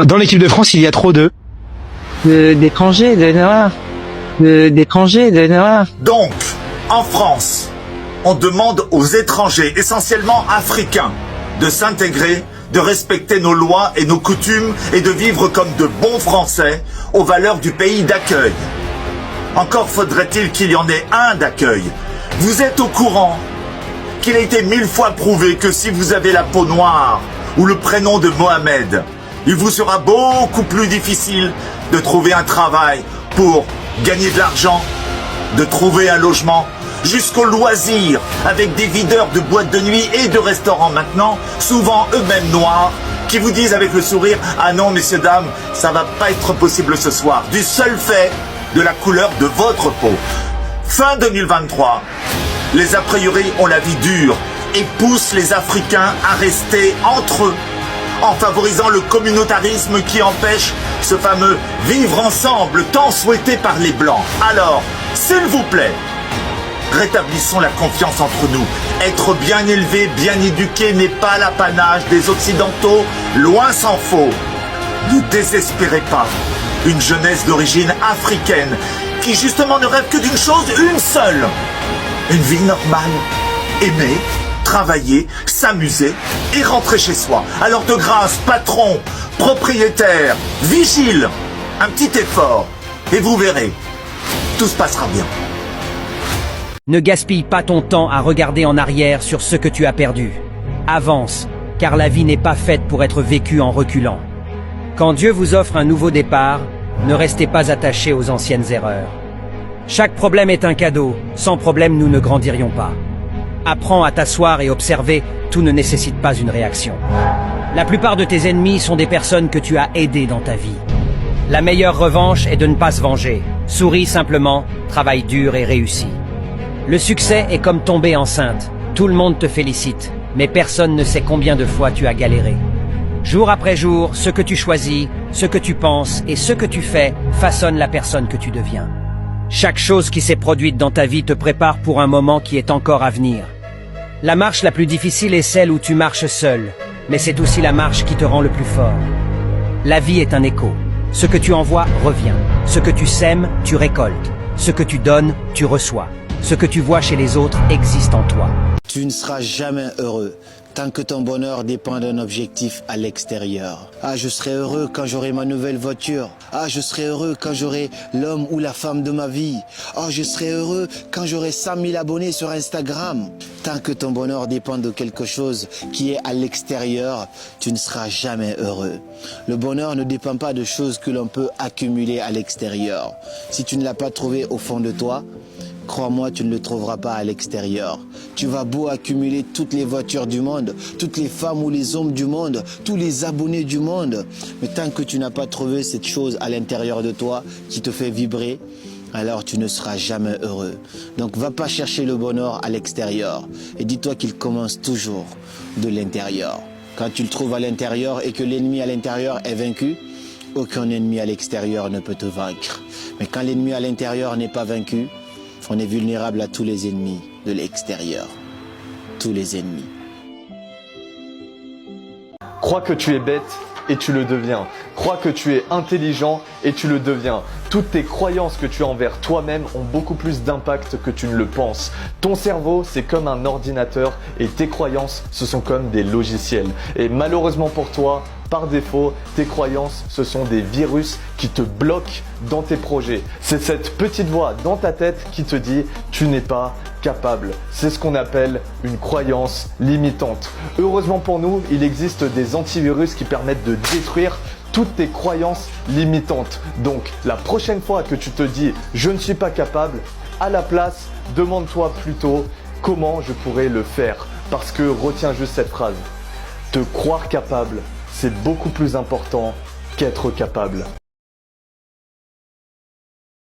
Dans l'équipe de France, il y a trop d'étrangers, de noirs, d'étrangers, de noirs. Donc, en France, on demande aux étrangers, essentiellement africains, de s'intégrer, de respecter nos lois et nos coutumes et de vivre comme de bons Français aux valeurs du pays d'accueil. Encore faudrait-il qu'il y en ait un d'accueil. Vous êtes au courant qu'il a été 1000 fois prouvé que si vous avez la peau noire ou le prénom de Mohamed, il vous sera beaucoup plus difficile de trouver un travail pour gagner de l'argent, de trouver un logement, jusqu'au loisir, avec des videurs de boîtes de nuit et de restaurants maintenant, souvent eux-mêmes noirs, qui vous disent avec le sourire « Ah non, messieurs, dames, ça va pas être possible ce soir », du seul fait de la couleur de votre peau. Fin 2023, les a priori ont la vie dure et poussent les Africains à rester entre eux, en favorisant le communautarisme qui empêche ce fameux vivre ensemble tant souhaité par les Blancs. Alors, s'il vous plaît, rétablissons la confiance entre nous. Être bien élevé, bien éduqué n'est pas l'apanage des Occidentaux, loin s'en faut. Ne désespérez pas. Une jeunesse d'origine africaine qui justement ne rêve que d'une chose, une seule. Une vie normale. Aimer, travailler, s'amuser et rentrer chez soi. Alors de grâce, patron, propriétaire, vigile, un petit effort et vous verrez, tout se passera bien. Ne gaspille pas ton temps à regarder en arrière sur ce que tu as perdu. Avance, car la vie n'est pas faite pour être vécue en reculant. Quand Dieu vous offre un nouveau départ, ne restez pas attaché aux anciennes erreurs. Chaque problème est un cadeau, sans problème nous ne grandirions pas. Apprends à t'asseoir et observer, tout ne nécessite pas une réaction. La plupart de tes ennemis sont des personnes que tu as aidées dans ta vie. La meilleure revanche est de ne pas se venger. Souris simplement, travaille dur et réussis. Le succès est comme tomber enceinte. Tout le monde te félicite, mais personne ne sait combien de fois tu as galéré. Jour après jour, ce que tu choisis, ce que tu penses et ce que tu fais façonnent la personne que tu deviens. Chaque chose qui s'est produite dans ta vie te prépare pour un moment qui est encore à venir. La marche la plus difficile est celle où tu marches seul, mais c'est aussi la marche qui te rend le plus fort. La vie est un écho. Ce que tu envoies revient. Ce que tu sèmes, tu récoltes. Ce que tu donnes, tu reçois. Ce que tu vois chez les autres existe en toi. Tu ne seras jamais heureux tant que ton bonheur dépend d'un objectif à l'extérieur. Ah, je serai heureux quand j'aurai ma nouvelle voiture. Ah, je serai heureux quand j'aurai l'homme ou la femme de ma vie. Ah, je serai heureux quand j'aurai 100 000 abonnés sur Instagram. Tant que ton bonheur dépend de quelque chose qui est à l'extérieur, tu ne seras jamais heureux. Le bonheur ne dépend pas de choses que l'on peut accumuler à l'extérieur. Si tu ne l'as pas trouvé au fond de toi, crois-moi, tu ne le trouveras pas à l'extérieur. Tu vas beau accumuler toutes les voitures du monde, toutes les femmes ou les hommes du monde, tous les abonnés du monde. Mais tant que tu n'as pas trouvé cette chose à l'intérieur de toi qui te fait vibrer, alors tu ne seras jamais heureux. Donc va pas chercher le bonheur à l'extérieur. Et dis-toi qu'il commence toujours de l'intérieur. Quand tu le trouves à l'intérieur et que l'ennemi à l'intérieur est vaincu, aucun ennemi à l'extérieur ne peut te vaincre. Mais quand l'ennemi à l'intérieur n'est pas vaincu, on est vulnérable à tous les ennemis de l'extérieur. Tous les ennemis. Crois que tu es bête et tu le deviens. Crois que tu es intelligent et tu le deviens. Toutes tes croyances que tu as envers toi-même ont beaucoup plus d'impact que tu ne le penses. Ton cerveau, c'est comme un ordinateur et tes croyances, ce sont comme des logiciels. Et malheureusement pour toi, par défaut, tes croyances, ce sont des virus qui te bloquent dans tes projets. C'est cette petite voix dans ta tête qui te dit « tu n'es pas capable ». C'est ce qu'on appelle une croyance limitante. Heureusement pour nous, il existe des antivirus qui permettent de détruire toutes tes croyances limitantes. Donc, la prochaine fois que tu te dis « je ne suis pas capable », à la place, demande-toi plutôt comment je pourrais le faire. Parce que retiens juste cette phrase. Te croire capable, c'est beaucoup plus important qu'être capable.